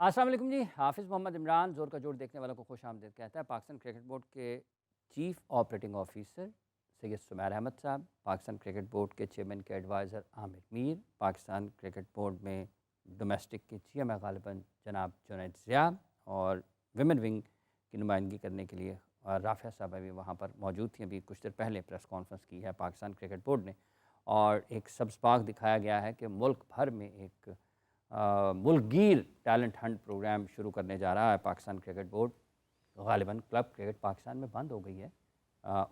अस्सलाम वालेकुम जी। हाफ़िज़ मोहम्मद इमरान ज़ोर का जोर देखने वालों को खुश आमदीद कहता है। पाकिस्तान क्रिकेट बोर्ड के chief operating officer Syed Sumair Ahmed साहब, पाकिस्तान क्रिकेट बोर्ड के चेयरमैन के adviser Aamir Mir, Pakistan cricket board में डोमेस्टिक के जीएम है ग़ालिबन जनाब जुनैद ज़िया, और विमेन विंग की नुमाइंदगी करने के लिए राफ़िया साहबा भी वहाँ पर मौजूद थी। अभी कुछ देर पहले प्रेस कॉन्फ्रेंस की है पाकिस्तान क्रिकेट बोर्ड ने, और एक सब्सपाक दिखाया गया है कि मुल्क भर में एक मुल्कगीर टैलेंट हंट प्रोग्राम शुरू करने जा रहा है पाकिस्तान क्रिकेट बोर्ड। ग़ालिबन क्लब क्रिकेट पाकिस्तान में बंद हो गई है।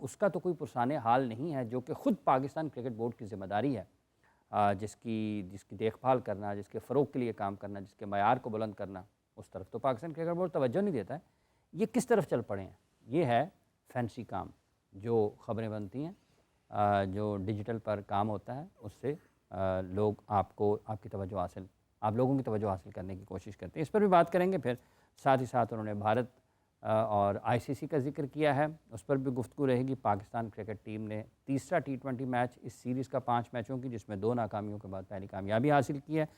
उसका तो कोई पुरसाने हाल नहीं है, जो कि ख़ुद पाकिस्तान क्रिकेट बोर्ड की ज़िम्मेदारी है, जिसकी जिसकी देखभाल करना, जिसके फ़रोग़ के लिए काम करना, जिसके मयार को बुलंद करना, उस तरफ तो पाकिस्तान क्रिकेट बोर्ड तवज्जो नहीं देता है। ये किस तरफ चल पड़े हैं? ये है फैंसी काम, जो ख़बरें बनती हैं, जो डिजिटल पर काम होता है, उससे लोग आपकी तवज्जो हासिल आप लोगों की तवज्जो हासिल करने की कोशिश करते हैं। इस पर भी बात करेंगे। फिर साथ ही साथ उन्होंने भारत और आईसीसी का जिक्र किया है, उस पर भी गुफ्तगू रहेगी। पाकिस्तान क्रिकेट टीम ने तीसरा टी20 मैच इस सीरीज़ का 5 मैचों की, जिसमें 2 नाकामियों के बाद पहली कामयाबी हासिल की है,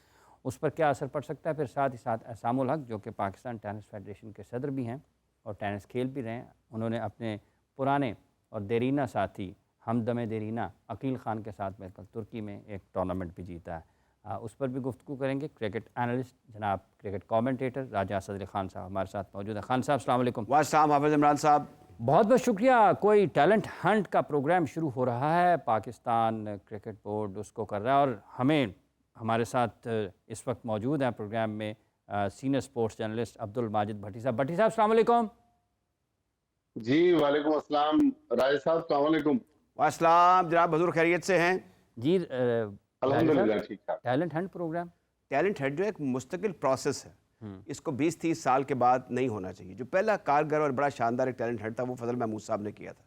उस पर क्या असर पड़ सकता है। फिर साथ ही साथ एहसामुल हक, जो कि पाकिस्तान टेनिस फेडरेशन के सदर भी हैं और टेनिस खेल भी रहे हैं, उन्होंने अपने पुराने और देरीना साथी हमदम देरीना अकील ख़ान के साथ मिलकर तुर्की में एक टूर्नामेंट भी जीता है। उस पर भी गुफ्तगू करेंगे। क्रिकेट एनालिस्ट जनाब क्रिकेट कमेंटेटर राजा सदर खान साहब हमारे साथ मौजूद हैं। खान साहब अस्सलाम वालेकुम। वालेकुम हाफ़िज़ इमरान साहब, बहुत बहुत शुक्रिया। कोई टैलेंट हंट का प्रोग्राम शुरू हो रहा है, पाकिस्तान क्रिकेट बोर्ड उसको कर रहा है, और हमारे साथ इस वक्त मौजूद हैं प्रोग्राम में senior sports journalist Abdul Majid Bhatti साहब। भट्टी साहब अस्सलाम वालेकुम। जी वालेकुम अस्सलाम। राय साहब अस्सलाम वालेकुम। वासलाम जनाब, हजूर खैरियत से हैं। जी राजा साहब, अल्हम्दुलिल्लाह ठीक ठाक। Talent hunt programme. Talent hunt जो एक मुस्तकिल प्रोसेस है, हम्म, इसको 20-30 साल के बाद नहीं होना चाहिए। जो पहला कारगर और बड़ा शानदार एक टैलेंट हंट था, वो फजल महमूद साहब ने किया था,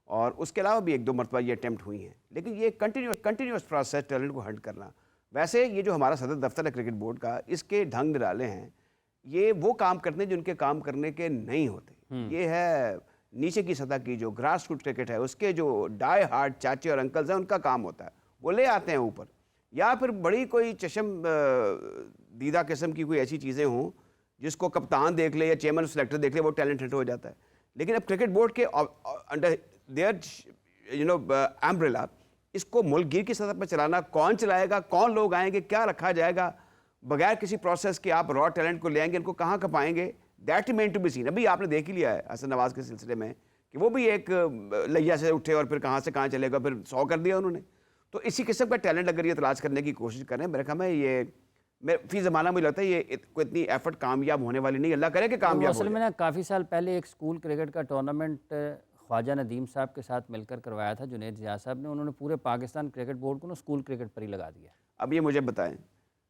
और उसके अलावा भी 1-2 मरतबा ये अटैम्प्ट हुई हैं। लेकिन ये कंटिन्यूस प्रोसेस टैलेंट को हंट करना, वैसे ये जो हमारा सदर दफ्तर है क्रिकेट बोर्ड का, इसके ढंग निराले हैं। ये वो काम करते हैं जो उनके काम करने के नहीं होते। ये है नीचे की सतह की जो ग्रास रूट क्रिकेट है, उसके जो डाई हार्ड चाचे और अंकल्स हैं, उनका काम होता है। वो ले आते हैं ऊपर, या फिर बड़ी कोई चशम दीदा किस्म की कोई ऐसी चीज़ें हों जिसको कप्तान देख ले या चेयरमैन सेलेक्टर देख ले, वो टैलेंट हंट हो जाता है। लेकिन अब क्रिकेट बोर्ड के अंडर देयर एम्ब्रेला इसको मुल्कगीर की सतह पर चलाना, कौन चलाएगा, कौन लोग आएंगे, क्या रखा जाएगा, बगैर किसी प्रोसेस के आप रॉ टैलेंट को ले आएंगे, इनको कहाँ खपाएंगे, that remain to be seen. अभी आपने देख ही लिया है हसन नवाज के सिलसिले में कि वो भी एक लैया से उठे और फिर कहाँ से कहाँ चलेगा, फिर 100 कर दिया उन्होंने। तो इसी किस्म का टैलेंट अगर ये तलाश करने की कोशिश करें, मेरे ख्याल में ये फी ज़माना मुझे लगता है ये कोई इतनी एफर्ट कामयाब होने वाली नहीं। अल्लाह करे कि कामयाब हो असल में जाए। ना काफ़ी साल पहले एक स्कूल क्रिकेट का टूर्नामेंट ख्वाजा नदीम साहब के साथ मिलकर करवाया था जुनैद ज़िया साहब ने। उन्होंने पूरे पाकिस्तान क्रिकेट बोर्ड को ना स्कूल क्रिकेट पर ही लगा दिया। अब ये मुझे बताएं,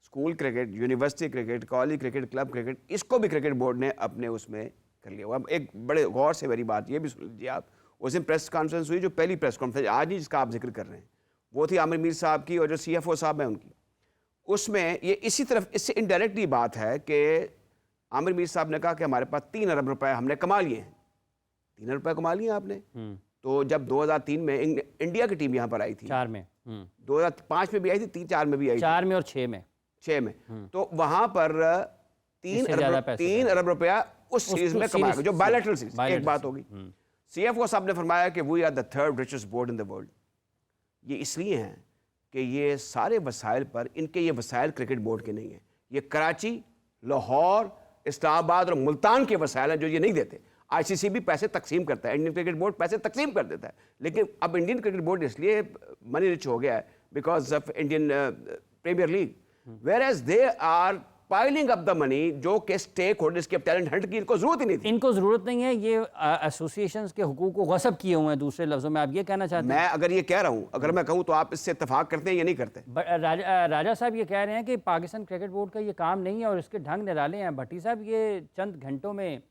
school cricket, university cricket, college cricket, club cricket, इसको भी क्रिकेट बोर्ड ने अपने उसमें कर लिया। अब एक बड़े गौर से मेरी बात ये भी सुन लीजिए आप, उस दिन प्रेस कॉन्फ्रेंस हुई, जो पहली प्रेस कॉन्फ्रेंस आज नहीं जिसका आप जिक्र कर रहे हैं, वो थी आमिर मीर साहब की और जो CFO साहब हैं उनकी। उसमें ये इसी तरफ इससे इनडायरेक्टली बात है कि आमिर मीर साहब ने कहा कि हमारे पास 3 अरब रुपए हमने कमा लिए हैं। 3 अरब रुपए कमा लिए आपने। तो जब 2003 में इंडिया की टीम यहाँ पर आई थी, 4 में 2005 में भी आई थी, 3-4 में भी आई थी, 4 में और 6 में 6 में, तो वहाँ पर 3 इससे ज़्यादा अरब पैसे 3 अरब रुपया उस सीरीज में कमाया गया, जो बायलैटरल सीरीज। एक बात होगी। CFO साहब ने फरमाया कि we are the 3rd richest board in the world. ये इसलिए हैं कि ये सारे वसाइल पर, इनके ये वसाइल क्रिकेट बोर्ड के नहीं हैं, ये कराची, लाहौर, इस्लामाबाद और मुल्तान के वसाइल हैं जो ये नहीं देते। ICC भी पैसे तकसीम करता है, इंडियन क्रिकेट बोर्ड पैसे तकसीम कर देता है, लेकिन अब इंडियन क्रिकेट बोर्ड इसलिए मनी रिच हो गया है because of Indian Premier League, whereas they are piling up the money, जो कि स्टेक होल्डर्स के टैलेंट हंट की इनको जरूरत ही नहीं थी। इनको ज़रूरत नहीं है। ये एसोसिएशंस के हुकूक को गसब किए हुए हैं, दूसरे लफ्ज़ों में आप ये कहना चाहते हैं? मैं अगर ये कह रहा हूँ, अगर मैं कहूँ तो आप इससे इत्तेफाक करते हैं या नहीं करते? राजा साहब ये कह रहे हैं कि पाकिस्तान क्रिकेट बोर्ड का ये काम नहीं है और इसके ढंग निराले हैं। भट्टी साहब ये चंद घंटों में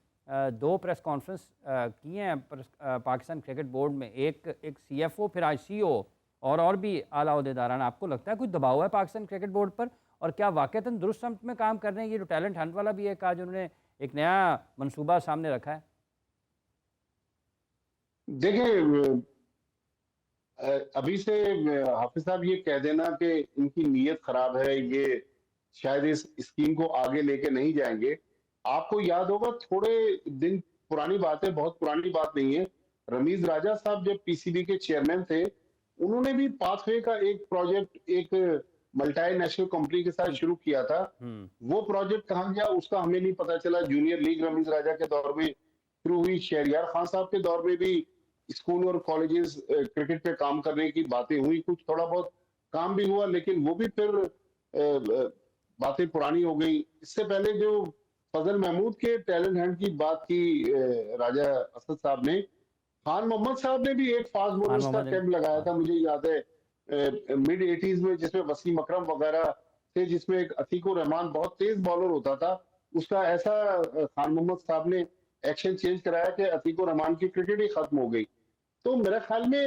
2 प्रेस कॉन्फ्रेंस किए हैं पाकिस्तान क्रिकेट बोर्ड में, एक CFO, फिर ICO और भी आला ओहदेदारान। आपको लगता है कुछ दबाव है पाकिस्तान क्रिकेट बोर्ड पर, और क्या वाकईतन दुरुस्त समत में काम कर रहे हैं? ये जो टैलेंट हंट वाला भी एक आज उन्होंने एक नया मंसूबा सामने रखा है। देखिए अभी से हाफिज साहब ये कह देना कि इनकी नीयत खराब है, ये शायद इस स्कीम को आगे लेके नहीं जाएंगे, आपको याद होगा, थोड़े दिन पुरानी बात है, बहुत पुरानी बात नहीं है। रमीज राजा साहब जब पीसीबी के चेयरमैन थे, उन्होंने भी पाथवे का एक प्रोजेक्ट एक मल्टीनेशनल कंपनी के साथ शुरू किया था। वो प्रोजेक्ट कहाँ गया उसका हमें नहीं पता चला। जूनियर लीग रमीज राजा के दौर में शुरू हुई, शहरियार खान साहब के दौर में भी स्कूल और कॉलेजेस क्रिकेट पे काम करने की बातें हुई, कुछ थोड़ा बहुत काम भी हुआ, लेकिन वो भी फिर बातें पुरानी हो गई। इससे पहले जो फजल महमूद के टैलेंट हंट की बात की राजा असद साहब ने, खान मोहम्मद साहब ने भी एक फास्ट खान बॉलर्स का मोहम्मद कैंप लगाया था, मुझे याद है मिड 80s में, जिसमें वसीम अकरम वगैरह थे, जिसमें एक अतीकुर रहमान बहुत तेज बॉलर होता था। उसका ऐसा खान मोहम्मद साहब ने एक्शन चेंज कराया कि अतीकुर रहमान की क्रिकेट ही खत्म हो गई। तो मेरे ख्याल में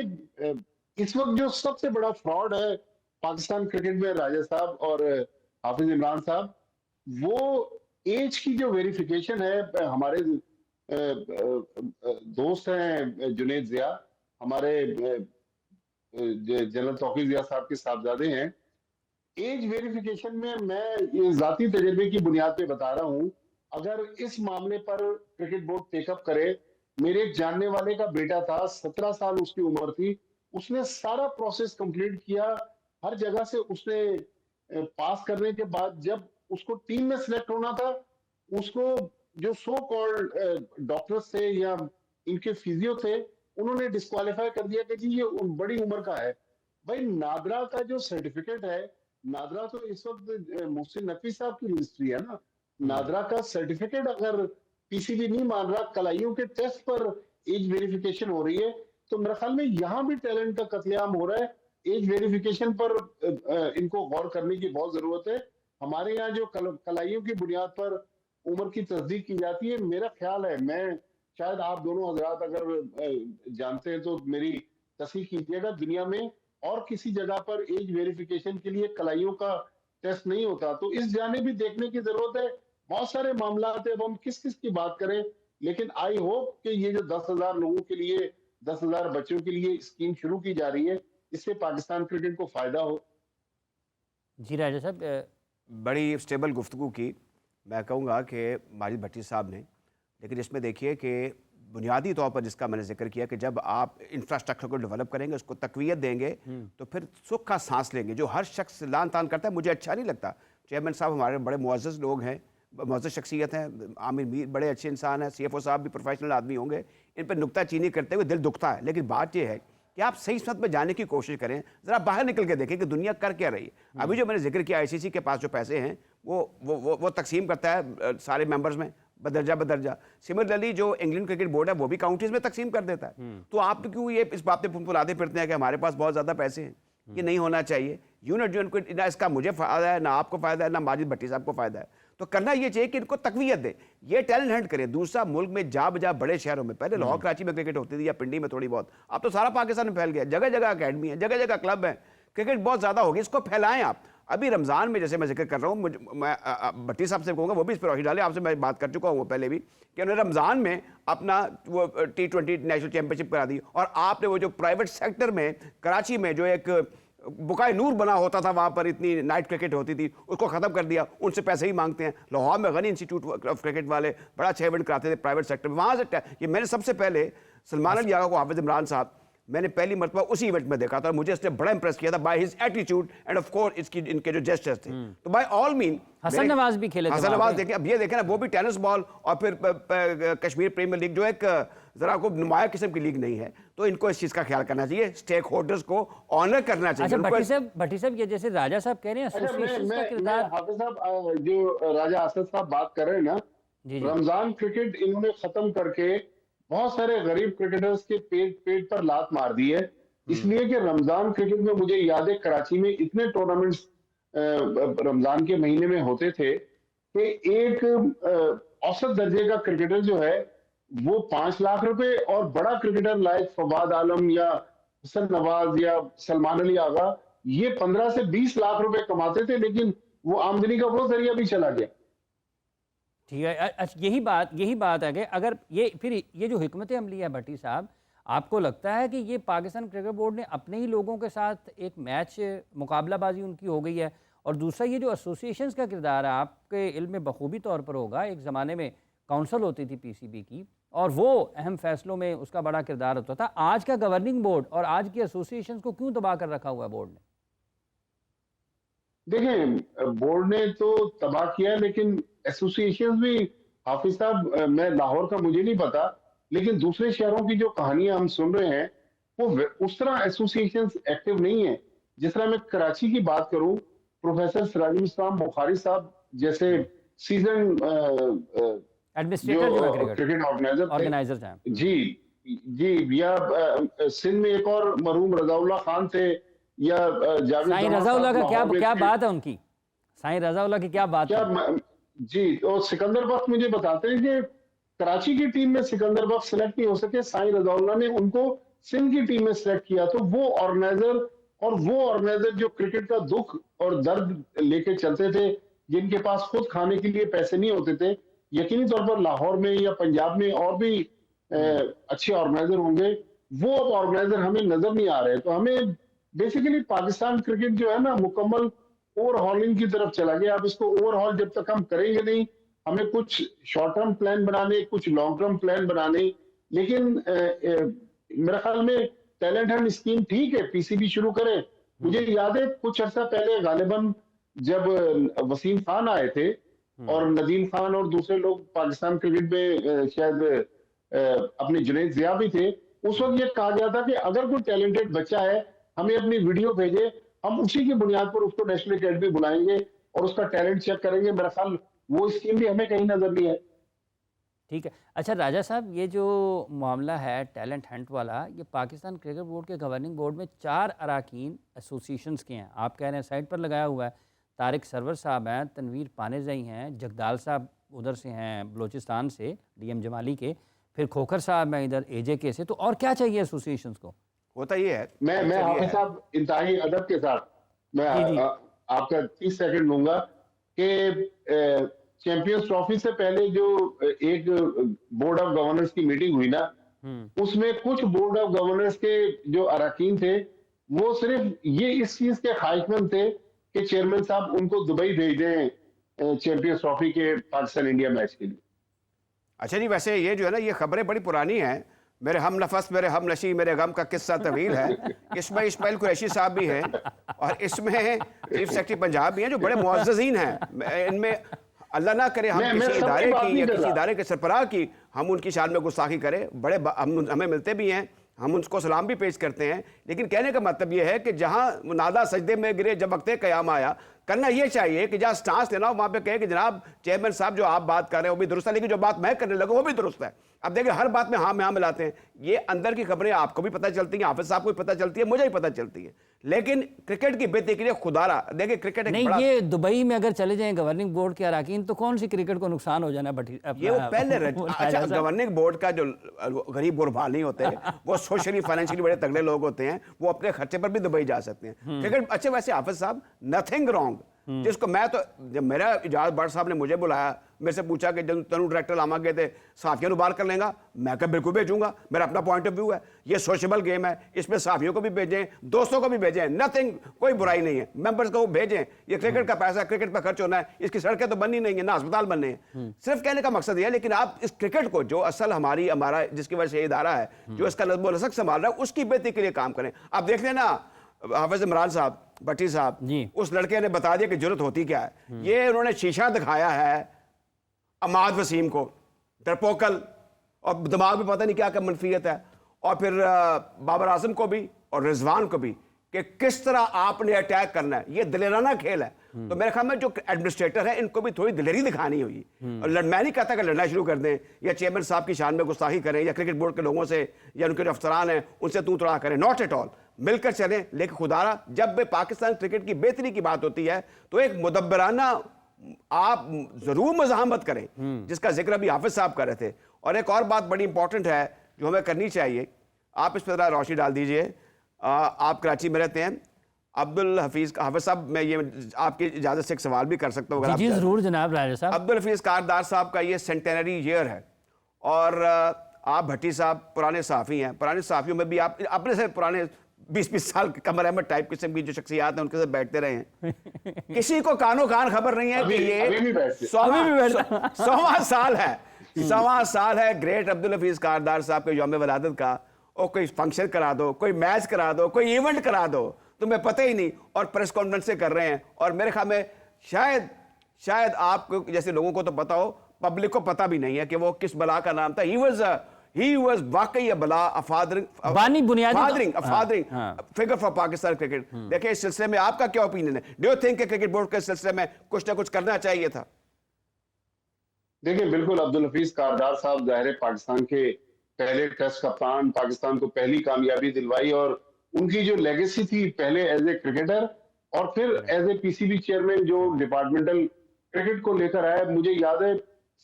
इस वक्त जो सबसे बड़ा फ्रॉड है पाकिस्तान क्रिकेट में, राजा साहब और हाफिज इमरान साहब, वो एज की जो वेरिफिकेशन है। हमारे दोस्त हैं जुनेद जिया, हमारे जनरल तौकीर जिया साहब के साहबजादे हैं। एज वेरिफिकेशन में मैं ये जाती तजर्बे की बुनियाद पे बता रहा हूँ, अगर इस मामले पर क्रिकेट बोर्ड टेकअप करे, मेरे एक जानने वाले का बेटा था, 17 साल उसकी उम्र थी, उसने सारा प्रोसेस कंप्लीट किया, हर जगह से उसने पास करने के बाद जब उसको टीम में सिलेक्ट होना था, उसको जो सो कॉल्ड डॉक्टर्स थे या इनके फिजियो थे, उन्होंने डिस्क्वालीफाई कर दिया कि जी ये बड़ी उम्र का है। भाई नादरा का जो सर्टिफिकेट है, नादरा तो इस वक्त मोहसिन नकवी साहब की मिनिस्ट्री है ना, नादरा का सर्टिफिकेट अगर पीसीबी नहीं मान रहा, कलाइयों के टेस्ट पर एज वेरिफिकेशन हो रही है, तो मेरे ख्याल में यहाँ भी टैलेंट का कत्लेआम हो रहा है। एज वेरिफिकेशन पर इनको गौर करने की बहुत जरूरत है। हमारे यहाँ जो कलाइयों की बुनियाद पर उम्र की तस्दीक की जाती है, मेरा ख्याल है, मैं शायद आप दोनों हजरात अगर जानते हैं तो मेरी तस्दीक कीजिएगा, दुनिया में और किसी जगह पर एज वेरिफिकेशन के लिए कलाइयों का टेस्ट नहीं होता। तो इस जाने भी देखने की जरूरत है। बहुत सारे मामला है, अब हम किस किस की बात करें, लेकिन आई होप कि ये जो 10,000 लोगों के लिए, 10,000 बच्चों के लिए स्कीम शुरू की जा रही है, इससे पाकिस्तान क्रिकेट को फायदा हो। जी राजा साहब, बड़ी स्टेबल गुफ्तगू की, मैं कहूँगा कि माजिद भट्टी साहब ने, लेकिन इसमें देखिए कि बुनियादी तौर पर जिसका मैंने जिक्र किया कि जब आप इंफ्रास्ट्रक्चर को डेवलप करेंगे, उसको तकवीत देंगे, तो फिर सुख का सांस लेंगे। जो हर शख्स लान तान करता है, मुझे अच्छा नहीं लगता। चेयरमैन साहब हमारे बड़े मुअज़्ज़ज़ लोग हैं, मुअज़्ज़ज़ शख्सियत हैं, आमिर मीर बड़े अच्छे इंसान हैं, CFO साहब भी प्रोफेशनल आदमी होंगे, इन पर नुक्ताचीनी करते हुए दिल दुखता है। लेकिन बात यह है कि आप सही सत में जाने की कोशिश करें, ज़रा बाहर निकल के देखें कि दुनिया कर क्या रही है। अभी जो मैंने जिक्र किया, ICC के पास जो पैसे हैं वो तकसीम करता है सारे मेंबर्स में बदरजा बदरजा। सिमिलरली जो इंग्लैंड क्रिकेट बोर्ड है वो भी काउंटीज में तकसीम कर देता है। तो आप क्यों ये इस बात पे फुनफुलाते फिरते हैं कि हमारे पास बहुत ज़्यादा पैसे हैं? ये नहीं होना चाहिए। यूनिट जो इनको, ना इसका मुझे फ़ायदा है, ना आपको फ़ायदा है, ना माजिद भट्टी साहब को फ़ायदा है। तो करना ये चाहिए कि इनको तकवीत दे, ये टैलेंट हंट करें। दूसरा, मुल्क में जा बजा बड़े शहरों में, पहले लाहौर कराची में क्रिकेट होती थी या पिंडी में थोड़ी बहुत, अब तो सारा पाकिस्तान में फैल गया। जगह जगह अकेडमी है, जगह जगह क्लब है, क्रिकेट बहुत ज़्यादा होगी, इसको फैलाएं आप। अभी रमज़ान में जैसे मैं जिक्र कर रहा हूँ, मैं भट्टी साहब से कहूँगा वो भी इस पर रोशनी डालें। आपसे मैं बात कर चुका हूँ पहले भी कि उन्होंने रमज़ान में अपना वो T20 नेशनल चैंपियनशिप करा दी, और आपने वो जो प्राइवेट सेक्टर में कराची में जो एक बुकाए नूर बना होता था, वहाँ पर इतनी नाइट क्रिकेट होती थी, उसको ख़त्म कर दिया। उनसे पैसे ही मांगते हैं। लाहौर में गनी इंस्टीट्यूट ऑफ क्रिकेट वाले बड़ा अच्छा इवेंट कराते थे प्राइवेट सेक्टर में, वहाँ से ये मैंने सबसे पहले सलमान अली आगा को, हाफिज इमरान साहब, मैंने पहली मरतबा उसी इवेंट में देखा था, और मुझे इसने बड़ा इंप्रेस किया था by his attitude and of course इसकी इनके जो जेस्चर्स थे। तो by all mean Hasan Nawaz भी खेले थे, हसन नवाज देखें, अब ये देखें ना, वो भी टेनिस बॉल, और फिर कश्मीर प्रीमियर लीग जो एक जरा को नुमाया किस्म की लीग नहीं है। तो इनको इस चीज़ का ख्याल करना चाहिए, स्टेक होल्डर्स को ऑनर करना चाहिए। अच्छा भट्टी साहब, ये जैसे राजा साहब कह रहे हैं, एसोसिएशन का किरदार, हाफिज साहब जो राजा असद साहब बात कर रहे हैं ना, रमजान क्रिकेट इन्होंने खत्म करके बहुत सारे गरीब क्रिकेटर्स के पेट पर लात मार दी है। इसलिए कि रमजान क्रिकेट में मुझे याद है कराची में इतने टूर्नामेंट्स रमजान के महीने में होते थे कि एक औसत दर्जे का क्रिकेटर जो है वो 5 लाख रुपए, और बड़ा क्रिकेटर लाइक फवाद आलम या हसन नवाज या सलमान अली आगा ये 15 से 20 लाख रुपए कमाते थे, लेकिन वो आमदनी का वो जरिया भी चला गया। ठीक है। अच्छा, यही बात है कि अगर ये जो हिकमत अमली है भट्टी साहब, आपको लगता है कि ये पाकिस्तान क्रिकेट बोर्ड ने अपने ही लोगों के साथ एक मैच मुकाबलाबाजी उनकी हो गई है, और दूसरा ये जो एसोसिएशंस का किरदार है आपके इल्म में बखूबी तौर पर होगा, एक ज़माने में काउंसिल होती थी पीसीबी की और वो अहम फैसलों में उसका बड़ा किरदार होता था। आज का गवर्निंग बोर्ड और आज की एसोसिएशंस को क्यों दबा कर रखा हुआ है बोर्ड ने? देखें, बोर्ड ने तो तबाह किया, लेकिन एसोसिएशन भी, हाफिज साहब, मैं लाहौर का मुझे नहीं पता, लेकिन दूसरे शहरों की जो कहानियां हम सुन रहे हैं वो उस तरह एसोसिएशन एक्टिव नहीं है। जिस तरह मैं कराची की बात करूं, प्रोफेसर सिराजुल इस्लाम बुखारी साहब जैसे सीजन एडमिनिस्ट्रेटर जो है जो क्रिकेट ऑर्गेनाइजर थे, जी जी, या सिंध में एक और मरहूम रजाउल्लाह खान थे, या जावेद साईं जमाल रजाउल्लाह साहब का क्या लाहौर में क्या थे। बात है उनकी? साईं रजाउल्लाह की क्या बात क्या है? जी, और सिकंदर बख्श मुझे बताते हैं कि कराची की टीम में सिकंदर बख्श सिलेक्ट नहीं हो सके, साईं रजाउल्लाह ने उनको सिंध की टीम में सिलेक्ट किया। तो वो ऑर्गेनाइजर जो क्रिकेट का दुख और दर्द लेके चलते थे, जिनके पास खुद खाने के लिए पैसे नहीं होते थे, यकीनी तौर पर लाहौर में या पंजाब में और भी अच्छे ऑर्गेनाइजर होंगे, वो अब ऑर्गेनाइजर हमें नजर नहीं आ रहे। तो हमें बेसिकली पाकिस्तान क्रिकेट जो है ना, मुकम्मल ओवरहॉलिंग की तरफ चला गया। अब इसको ओवरहॉल जब तक हम करेंगे नहीं, हमें कुछ शॉर्ट टर्म प्लान बनाने, कुछ लॉन्ग टर्म प्लान बनाने। लेकिन मेरे ख्याल में टैलेंट हंट स्कीम ठीक है, पीसीबी शुरू करे। मुझे याद है कुछ अर्सा पहले गालिबन जब वसीम खान आए थे और नदीम खान और दूसरे लोग पाकिस्तान क्रिकेट में शायद अपने जुनैद जिया भी थे, उस वक्त ये कहा गया था कि अगर कोई टैलेंटेड बच्चा है हमें अपनी वीडियो भेजे, हम उसी की बुनियाद पर उसको नेशनल अकेडमी बुलाएंगे और उसका टैलेंट चेक करेंगे। मेरा ख्याल वो स्कीम भी हमें कहीं नजर नहीं है। ठीक है। अच्छा राजा साहब, ये जो मामला है टैलेंट हंट वाला, ये पाकिस्तान क्रिकेट बोर्ड के गवर्निंग बोर्ड में 4 अराकीन एसोसिएशंस के हैं। आप कह रहे हैं साइड पर लगाया हुआ है, तारिक सरवर साहब हैं, तनवीर पानेजई हैं, जगदाल साहब उधर से हैं बलोचिस्तान से डीएम जमाली के, फिर खोखर साहब हैं इधर एजेके से। तो और क्या चाहिए एसोसिएशंस को? होता ये है, मैं हाफिज साहब इंतहाई अदब के साथ मैं आपका 30 सेकंड लूंगा कि चैंपियंस ट्रॉफी से पहले जो एक बोर्ड ऑफ गवर्नर्स की मीटिंग हुई ना, उसमें कुछ बोर्ड ऑफ गवर्नर्स के जो अराकीन थे वो सिर्फ ये इस चीज के ख्वाहिशमंद थे कि चेयरमैन साहब उनको दुबई भेज दें चैंपियंस ट्रॉफी के पाकिस्तान इंडिया मैच के लिए। अच्छा जी, वैसे ये जो है ना, ये खबरें बड़ी पुरानी हैं। मेरे हम नफस मेरे हम नशी मेरे गम का किस्सा तवील है। इसमें इस्माइल कुरैशी साहब भी हैं और इसमें चीफ सेक्रेटरी पंजाब भी हैं जो बड़े मुअज़्ज़ज़ीन हैं। इनमें अल्लाह ना करे हम किसी इदारे की या किसी इदारे के सरबराह की हम उनकी शान में गुस्ताखी करें। बड़े हमें मिलते भी हैं, हम उनको सलाम भी पेश करते हैं। लेकिन कहने का मतलब ये है कि जहाँ नादा सजदे में गिरे जब वक्त क़याम आया, करना ये चाहिए कि जहाँ स्टांस लेना हो वहाँ पे कहे कि जनाब चेयरमैन साहब जो आप बात कर रहे हैं वो भी दुरुस्त है, लेकिन जो बात मैं करने लगा वो भी दुरुस्त है। अब देखिए हर बात में हाँ में हाँ मिलाते हैं। ये अंदर की खबरें आपको भी पता चलती हैं, हाफिज साहब को भी पता चलती है, मुझे भी पता चलती है। लेकिन क्रिकेट की बेहतरी के लिए खुदारा देखिए क्रिकेट नहीं, ये दुबई में अगर चले जाएं गवर्निंग बोर्ड के अराकीन तो कौन सी क्रिकेट को नुकसान हो जाना? ये वो पहले अच्छा, गवर्निंग बोर्ड का जो गरीब गुरबाल नहीं होते वो सोशली फाइनेंशियली बड़े तगड़े लोग होते हैं, वो अपने खर्चे पर भी दुबई जा सकते हैं। क्रिकेट अच्छे, वैसे हाफिज साहब नथिंग रॉन्ग, जिसको मैं तो जब मेरा इजाज भट्ट साहब ने मुझे बुलाया, मेरे से पूछा कि जब तनु डायरेक्टर लामा गए थे साफियों को बाहर कर लेगा, मैं कहा बिल्कुल भेजूंगा, मेरा अपना पॉइंट ऑफ व्यू है। ये सोशल गेम है, इसमें साफियों को भी भेजें, दोस्तों को भी भेजें, नथिंग, कोई बुराई नहीं है। मेंबर्स को भेजें, ये क्रिकेट का पैसा क्रिकेट पर खर्च होना है, इसकी सड़कें तो बननी नहीं है, ना अस्पताल बनने हैं। सिर्फ कहने का मकसद ये है, लेकिन आप इस क्रिकेट को जो असल हमारा जिसकी वजह से ये इदारा है जो इसका नज़्म व नसक संभाल रहा है, उसकी बेहतरी के लिए काम करें। आप देख लेना हाफिज इमरान साहब भट्टी साहब, उस लड़के ने बता दिया कि जरूरत होती क्या है। ये उन्होंने शीशा दिखाया है अमाद वसीम को, डरपोकल, और दिमाग में पता नहीं क्या क्या मनफियत है, और फिर बाबर आजम को भी और रिजवान को भी, कि किस तरह आपने अटैक करना है। ये दिलेराना खेल है। तो मेरे ख्याल में जो एडमिनिस्ट्रेटर है इनको भी थोड़ी दिलेरी दिखानी हुई। और मैं नहीं कहता कि लड़ना शुरू कर दें या चेयरमैन साहब की शान में गुस्ताखी करें या क्रिकेट बोर्ड के लोगों से या उनके जो अफसरान हैं उनसे तू तड़ा करें, नॉट एट ऑल, मिलकर चलें। लेकिन खुदारा जब भी पाकिस्तान क्रिकेट की बेहतरी की बात होती है तो एक मुदब्बराना आप जरूर मज़ाहमत करें, जिसका जिक्र अभी हाफिज साहब कर रहे थे। और एक और बात बड़ी इंपॉर्टेंट है जो हमें करनी चाहिए, आप इस पर रोशनी डाल दीजिए। आप कराची में रहते हैं, अब्दुल हफीज हाफिज साहब, मैं ये आपकी इजाज़त से एक सवाल भी कर सकता हूँ? जी जरूर जनाब राजा साहब। अब्दुल हफीज कारदार साहब का ये सेंटेनरी ईयर है और आप भट्टी साहब पुराने सहाफ़ी हैं, पुराने सहाफ़ियों में भी आप अपने से पुराने 20-20 साल के कमर अहमद टाइप किस्म की जो शख्सियात हैं उनके साथ बैठते रहे हैं। किसी को कानो कान खबर नहीं है कि ये 100वां साल है, 100वां साल है ग्रेट अब्दुल हफीज कारदार साहब के यौम वलादत का। और कोई फंक्शन करा दो, कोई मैच करा दो, कोई इवेंट करा दो, तुम्हें पता ही नहीं, और प्रेस कॉन्फ्रेंस से कर रहे हैं। और मेरे ख्याल में शायद आपको जैसे लोगों को तो पता हो, पब्लिक को पता भी नहीं है कि वो किस बला का नाम था। ही वाज वाकई अ बला, a fathering figure for Pakistan cricket. देखिए इस सिलसिले में आपका क्या ओपिनियन है? डू यू थिंक कि क्रिकेट बोर्ड के सिलसिले में कुछ ना कुछ करना चाहिए था? देखिए बिल्कुल, अब्दुल हफीज कारदार साहब ज़ाहिर है पाकिस्तान के पहले टेस्ट कप्तान, पाकिस्तान को पहली कामयाबी दिलवाई, और उनकी जो लेगेसी थी पहले एज ए क्रिकेटर और फिर एज ए पीसीबी चेयरमैन जो डिपार्टमेंटल क्रिकेट को लेकर आए। मुझे याद है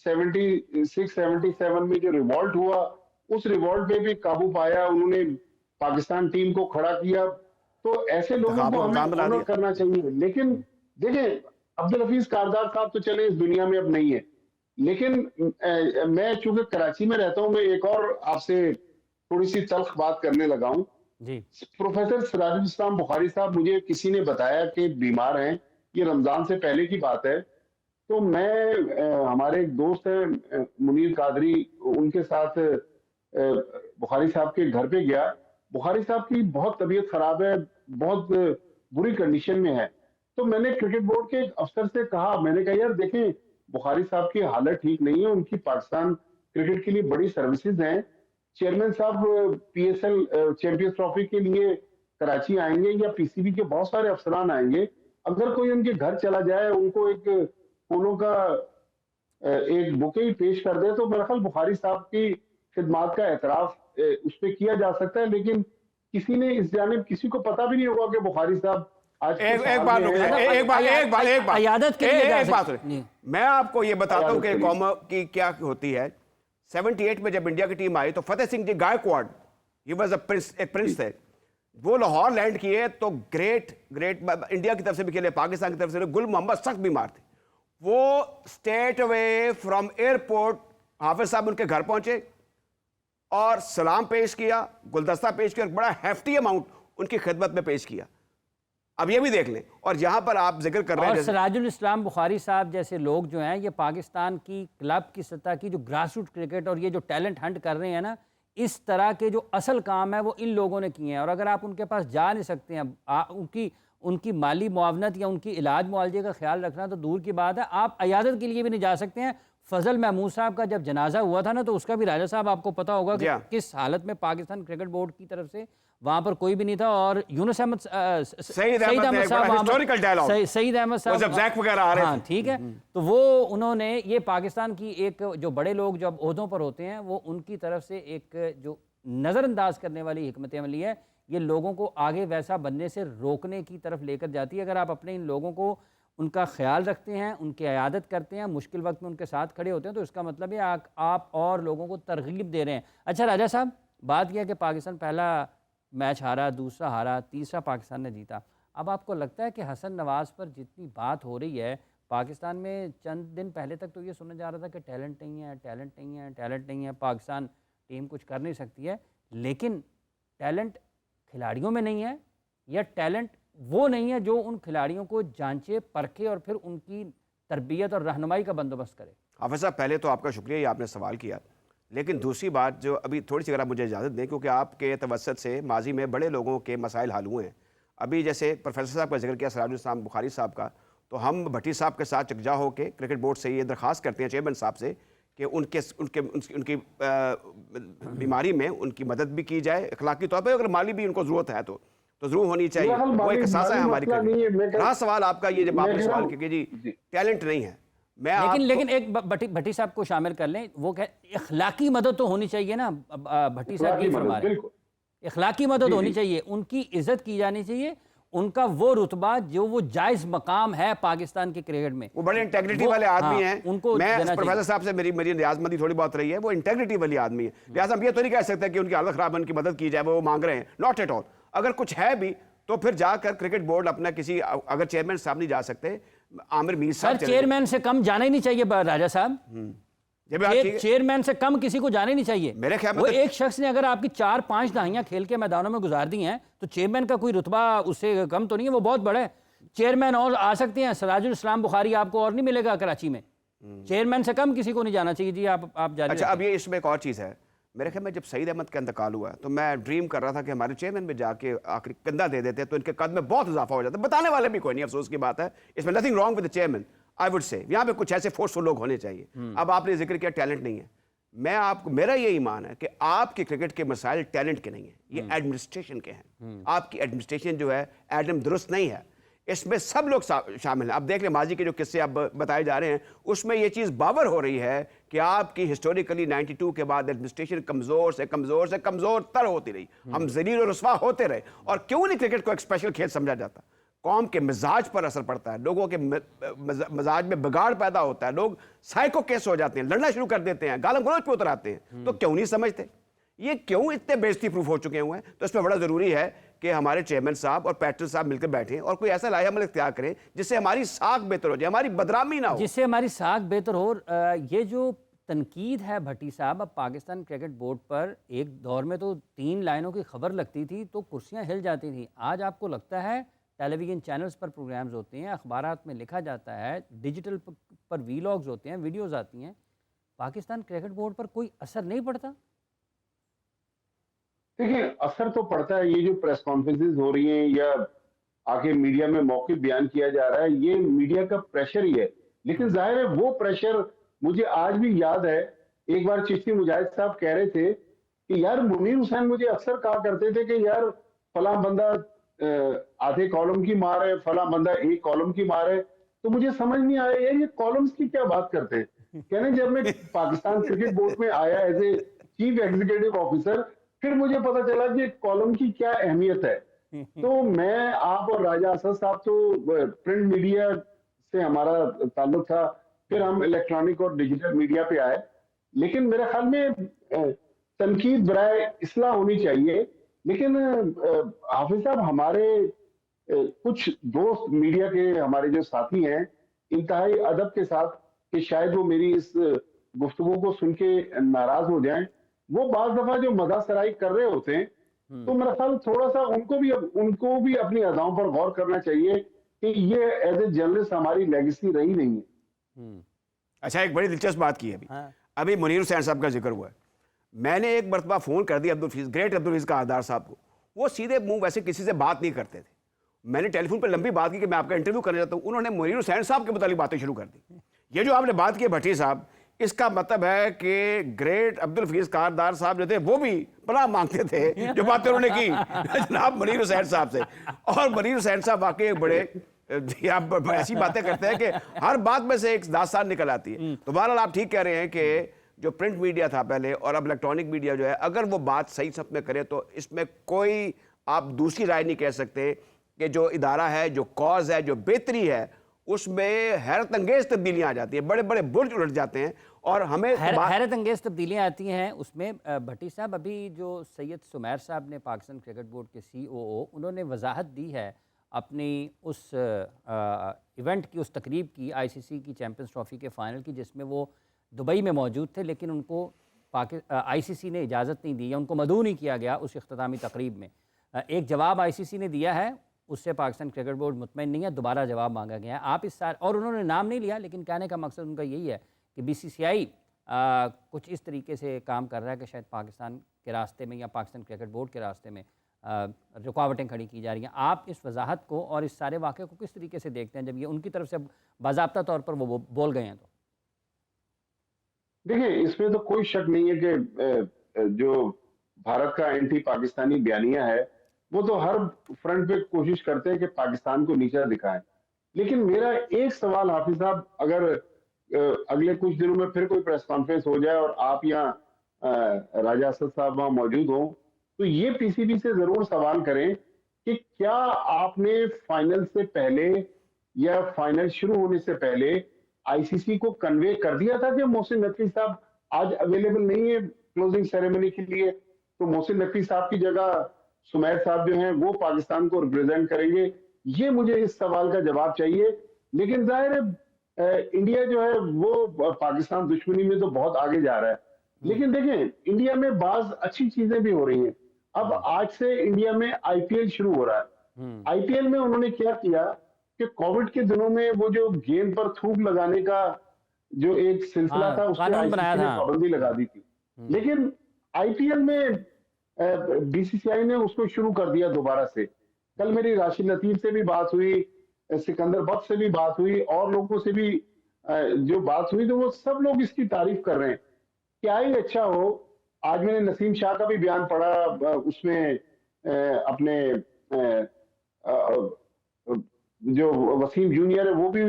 76-77 में जो रिवॉल्ट हुआ, उस रिवॉल्ट पे भी काबू पाया, उन्होंने पाकिस्तान टीम को खड़ा किया। तो ऐसे लोगों को हमें ऑनर करना चाहिए। लेकिन देखिए अब्दुल हफीज कारदार साहब तो चले इस दुनिया में अब नहीं है, लेकिन मैं चूंकि कराची में रहता हूं, मैं एक और आपसे थोड़ी सी तल्ख बात करने लगा हूं जी। प्रोफेसर सिराजुल इस्लाम बुखारी साहब, मुझे किसी ने बताया कि बीमार हैं, ये रमजान से पहले की बात है। तो मैं हमारे एक दोस्त हैं मुनीर कादरी, उनके साथ बुखारी साहब के घर पे गया। बुखारी साहब की बहुत तबीयत खराब है, बहुत बुरी कंडीशन में है। तो मैंने क्रिकेट बोर्ड के एक अफसर से कहा, मैंने कहा यार देखें बुखारी साहब की हालत ठीक नहीं है, उनकी पाकिस्तान क्रिकेट के लिए बड़ी सर्विसेज हैं। चेयरमैन साहब पीएसएल चैंपियंस ट्रॉफी के लिए कराची आएंगे या पीसीबी के बहुत सारे अफसरान आएंगे। अगर कोई उनके घर चला जाए, उनको एक फूलों का एक बुके ही पेश कर दे, तो मेरा ख्याल बुखारी साहब की खिदमात का एतराफ उस पर किया जा सकता है। लेकिन किसी ने इस जानिब किसी को पता भी नहीं होगा कि बुखारी साहब आज एक बात मैं आपको ये बताता हूँ कि कौम की क्या होती है। 78 में जब इंडिया की टीम आई तो फतेह सिंह जी गायकवाड़, ही वाज एक प्रिंस थे, वो लाहौर लैंड किए तो ग्रेट इंडिया की तरफ से भी खेले, पाकिस्तान की तरफ से। गुल मोहम्मद सख्त बीमार थे, वो स्टेट अवे फ्रॉम एयरपोर्ट हाफिज साहब उनके घर पहुंचे और सलाम पेश किया, गुलदस्ता पेश किया, बड़ा हेफ्टी अमाउंट उनकी खिदमत में पेश किया। अब ये भी देख लें। और यहां पर आप जिक्र कर रहे हैं सिराजुल इस्लाम बुखारी साहब जैसे लोग जो हैं, ये पाकिस्तान की क्लब की सतह की जो ग्रासरूट क्रिकेट और ये जो टैलेंट हंट कर रहे हैं ना, इस तरह के जो असल काम है वो इन लोगों ने किए हैं। और अगर आप उनके पास जा नहीं सकते हैं, उनकी माली मुआवनत या उनकी इलाज मुआवजे का ख्याल रखना तो दूर की बात है, आप अयादत के लिए भी नहीं जा सकते हैं। फजल महमूद साहब का जब जनाजा हुआ था ना, तो उसका भी राजा साहब आपको पता होगा कि किस हालत में पाकिस्तान क्रिकेट बोर्ड की तरफ से वहां पर कोई भी नहीं था। और यूनुस अहमद सईद अहमद साहब वगैरह आ रहे थे, ठीक है। तो वो उन्होंने ये पाकिस्तान की एक जो बड़े लोग जब ओहदों पर होते हैं, वो उनकी तरफ से एक जो नज़रअंदाज करने वाली हिकमत अमली है, ये लोगों को आगे वैसा बनने से रोकने की तरफ लेकर जाती है। अगर आप अपने इन लोगों को उनका ख्याल रखते हैं, उनकी अयादत करते हैं, मुश्किल वक्त में उनके साथ खड़े होते हैं, तो इसका मतलब है आप और लोगों को तरगीब दे रहे हैं। अच्छा राजा साहब, बात यह कि पाकिस्तान पहला मैच हारा, दूसरा हारा, तीसरा पाकिस्तान ने जीता। अब आपको लगता है कि हसन नवाज़ पर जितनी बात हो रही है पाकिस्तान में, चंद दिन पहले तक तो ये सुना जा रहा था कि टैलेंट नहीं है, पाकिस्तान टीम कुछ कर नहीं सकती है, लेकिन टैलेंट खिलाड़ियों में नहीं है, या टैलेंट वो नहीं है जो उन खिलाड़ियों को जांचे, परखे और फिर उनकी तरबियत और रहनुमाई का बंदोबस्त करे। हाफिज साहब, पहले तो आपका शुक्रिया, ये आपने सवाल किया। लेकिन दूसरी बात जो अभी थोड़ी सी अगर आप मुझे इजाज़त दें, क्योंकि आपके तवसत से माजी में बड़े लोगों के मसाइल हल हुए हैं। अभी जैसे प्रोफेसर साहब का जिक्र किया सिराजुल इस्लाम बुखारी साहब का, तो हम भट्टी साहब के साथ यकजा होकर क्रिकेट बोर्ड से ये दरख्वास्त करते हैं चेयरमैन साहब से कि उनकी बीमारी में उनकी मदद भी की जाए अखलाकी तौर पर, अगर माली भी उनको ज़रूरत है तो ज़रूर होनी चाहिए। वो एक एहसास है हमारी। रहा सवाल आपका ये, जब आपने सवाल किया जी टैलेंट नहीं है, लेकिन एक भट्टी साहब को शामिल कर लें, वो इखलाकी मदद तो होनी चाहिए ना। भट्टी साहब ये फरमा रहे हैं, इखलाकी मदद होनी चाहिए, उनकी इज्जत की जानी चाहिए, उनका वो रुतबा जो वो जायज मकाम है पाकिस्तान के क्रिकेट में। वो बड़े इंटेग्रिटी वाले आदमी हैं, उनको मैं प्रोफेसर साहब से मेरी रियाजमंदी थोड़ी बहुत रही है, वो इंटेग्रिटी वाली आदमी है। लिहाजा हम ये तो नहीं कह सकते कि उनकी हालत खराब है, उनकी मदद की जाए, वो मांग रहे हैं, नॉट एट ऑल। अगर कुछ है भी तो फिर जाकर क्रिकेट बोर्ड अपना किसी, अगर चेयरमैन साहब नहीं जा सकते, आमिर मीर साहब, चेयरमैन से कम जाना ही नहीं चाहिए राजा साहब। जब आप ठीक है, चेयरमैन से कम किसी को जाने नहीं चाहिए। मेरे ख्याल में वो तो एक शख्स ने अगर आपकी 4-5 दहाइयां खेल के मैदानों में गुजार दी हैं तो चेयरमैन का कोई रुतबा उससे कम तो नहीं है, वो बहुत बड़ा है। चेयरमैन और आ सकते हैं, सराजुल इस्लाम बुखारी आपको और नहीं मिलेगा कराची में। चेयरमैन से कम किसी को नहीं जाना चाहिए। जी आप जारी अच्छा, अब ये इसमें एक और चीज़ है, मेरे ख्याल में जब सईद अहमद का इंतकाल हुआ तो मैं ड्रीम कर रहा था कि हमारे चेयरमैन में जाके आखिरी कंधा दे देते तो इनके कद में बहुत इजाफा हो जाता। बताने वाले भी कोई नहीं, अफसोस की बात है, इसमें nothing wrong with the chairman, I would say यहाँ पे कुछ ऐसे फोर्सफुल लोग होने चाहिए। अब आपने जिक्र किया टैलेंट नहीं है, मैं आपको, मेरा ये ईमान है कि आपके क्रिकेट के मसाइल टैलेंट के नहीं है, ये एडमिनिस्ट्रेशन के हैं। आपकी एडमिनिस्ट्रेशन जो है एडम दुरुस्त नहीं है, इसमें सब लोग शामिल हैं। अब देख लें माजी के जो किस्से अब बताए जा रहे हैं उसमें ये चीज़ बावर हो रही है कि आपकी हिस्टोरिकली 92 के बाद एडमिनिस्ट्रेशन कमज़ोर से कमज़ोर से कमज़ोर तर होती रही, हम ज़लील और रुस्वा होते रहे। और क्यों नहीं क्रिकेट को एक स्पेशल खेल समझा जाता? कौम के मिजाज पर असर पड़ता है, लोगों के मिजाज में बिगाड़ पैदा होता है, लोग साइको केस हो जाते हैं, लड़ना शुरू कर देते हैं, गालम गलौज पे उतर आते हैं। तो क्यों नहीं समझते? ये क्यों इतने बेइज्जती प्रूफ हो चुके हुए हैं? तो इसमें बड़ा ज़रूरी है कि हमारे चेयरमैन साहब और पैटर्न साहब मिलकर बैठें और कोई ऐसा लाया अमल इख्तियार करें जिससे हमारी साख बेहतर हो जाए, हमारी बदनामी ना हो, जिससे हमारी साख बेहतर हो। ये जो तनकीद है भट्टी साहब, अब पाकिस्तान क्रिकेट बोर्ड पर एक दौर में तो 3 लाइनों की खबर लगती थी तो कुर्सियां हिल जाती थी। आज आपको लगता है टेलीविज़न चैनल्स पर प्रोग्राम्स होते हैं, अखबारात में लिखा जाता है, डिजिटल पर वीलॉग्स होते हैं, वीडियोज़ आती हैं, पाकिस्तान क्रिकेट बोर्ड पर कोई असर नहीं पड़ता? देखिए, असर तो पड़ता है। ये जो प्रेस कॉन्फ्रेंसेस हो रही हैं या आके मीडिया में मौखिक बयान किया जा रहा है, ये मीडिया का प्रेशर ही है। लेकिन जाहिर है वो प्रेशर मुझे आज भी याद है। एक बार चिश्ती मुजाहिद साहब कह रहे थे कि यार मुनीर हुसैन मुझे अक्सर कहा करते थे कि यार फला बंदा आधे कॉलम की मार है, फला बंदा एक कॉलम की मार है। तो मुझे समझ नहीं आया यार ये कॉलम्स की क्या बात करते हैं। कहने जब मैं पाकिस्तान क्रिकेट बोर्ड में आया as a chief executive officer, फिर मुझे पता चला कि कॉलम की क्या अहमियत है। तो मैं, आप और राजा असद साहब तो प्रिंट मीडिया से हमारा ताल्लुक था, फिर हम इलेक्ट्रॉनिक और डिजिटल मीडिया पे आए। लेकिन मेरे ख्याल में तनकीद बराए इस्लाह होनी चाहिए। लेकिन हाफिज साहब, हमारे कुछ दोस्त मीडिया के हमारे जो साथी हैं इंतहाई अदब के साथ, कि शायद वो मेरी इस गुफ्तगू को सुन के नाराज हो जाएं, वो बाज दफा जो मजा सराई कर रहे होते हैं, तो मेरा ख्याल थोड़ा सा उनको भी अपनी अदाओं पर गौर करना चाहिए कि ये एज ए जर्नलिस्ट हमारी लेगेसी रही नहीं है। अच्छा, एक बड़ी दिलचस्प बात की है अभी मुनीर हुसैन साहब का जिक्र हुआ है। मैंने एक मरतबा फ़ोन कर दिया ग्रेट अब्दुल हफीज़ कारदार साहब को, वो सीधे मुंह वैसे किसी से बात नहीं करते थे। मैंने टेलीफोन पर लंबी बात की कि मैं आपका इंटरव्यू करना चाहता हूँ, उन्होंने मुनीर हुसैन साहब के मुतालिक बातें शुरू कर दी। ये जो आपने बात की भट्टी साहब, इसका मतलब है कि ग्रेट अब्दुल हफीज़ कारदार साहब जो थे वो भी पनाह मांगते थे जो बातें उन्होंने की जनाब मुनीर हुसैन साहब से। और मुनीर हुसैन साहब वाकई बड़े, आप ऐसी बातें करते हैं कि हर बात में से एक दास्तान निकल आती है। तो बहरहाल आप ठीक कह रहे हैं कि जो प्रिंट मीडिया था पहले और अब इलेक्ट्रॉनिक मीडिया जो है, अगर वो बात सही सब में करे तो इसमें कोई आप दूसरी राय नहीं कह सकते कि जो इदारा है, जो कॉज है, जो बेहतरी है, उसमें हैरत अंगेज तब्दीलियाँ आ जाती हैं, बड़े बड़े बुर्ज उलट जाते हैं और हमें हैरत अंगेज तब्दीलियाँ आती हैं उसमें। भट्टी साहब, अभी जो सैयद सुमैर साहब ने पाकिस्तान क्रिकेट बोर्ड के COO, उन्होंने वजाहत दी है अपनी उस इवेंट की, उस तकरीब की, ICC की चैम्पियंस ट्रॉफी के फाइनल की, जिसमें वो दुबई में मौजूद थे, लेकिन उनको ICC ने इजाज़त नहीं दी या उनको मदऊ नहीं किया गया उस इख्तितामी तकरीब में। एक जवाब ICC ने दिया है, उससे पाकिस्तान क्रिकेट बोर्ड मुतमईन नहीं है, दोबारा जवाब मांगा गया है। आप इस साल, और उन्होंने नाम नहीं लिया, लेकिन कहने का मकसद उनका यही है कि BCCI कुछ इस तरीके से काम कर रहा है कि शायद पाकिस्तान के रास्ते में या पाकिस्तान क्रिकेट बोर्ड के रास्ते में रुकावटें खड़ी की जा रही हैं। आप इस वजाहत को और इस सारे वाक़े को किस तरीके से देखते हैं, जब ये उनकी तरफ से बाज़ाब्ता तौर पर वो बोल गए हैं? तो देखिए, इसमें तो कोई शक नहीं है कि जो भारत का एंटी पाकिस्तानी बयानिया है वो तो हर फ्रंट पे कोशिश करते हैं कि पाकिस्तान को नीचा दिखाएं। लेकिन मेरा एक सवाल हाफिज साहब, अगर अगले कुछ दिनों में फिर कोई प्रेस कॉन्फ्रेंस हो जाए और आप यहाँ राजा असद साहब वहां मौजूद हो, तो ये PCB से जरूर सवाल करें कि क्या आपने फाइनल से पहले या फाइनल शुरू होने से पहले ICC को कन्वे कर दिया था कि मोहसिन नकवी साहब आज अवेलेबल नहीं है क्लोजिंग सेरेमनी के लिए, तो मोहसिन नकवी साहब की जगह सुमैर साहब जो हैं वो पाकिस्तान को रिप्रेजेंट करेंगे? ये मुझे इस सवाल का जवाब चाहिए। लेकिन जाहिर है इंडिया जो है वो पाकिस्तान दुश्मनी में तो बहुत आगे जा रहा है, लेकिन देखें इंडिया में बाज अच्छी चीजें भी हो रही हैं। अब आज से इंडिया में आईपीएल शुरू हो रहा है। आईपीएल में उन्होंने क्या किया कि कोविड के दिनों में वो जो गेंद पर थूक लगाने का जो एक सिलसिला था, उस पर कानून बनाया आईसीसी ने था। पाबंदी लगा दी थी। लेकिन आईपीएल में बीसीसीआई ने उसको शुरू कर दिया दोबारा से। कल मेरी राशिद लतीफ से भी बात हुई, सिकंदर बख्श से भी बात हुई, और लोगों से भी जो बात हुई, तो वो सब लोग इसकी तारीफ कर रहे हैं। क्या ही अच्छा हो। आज मैंने नसीम शाह का भी बयान पढ़ा, उसमें अपने जो वसीम जूनियर है वो भी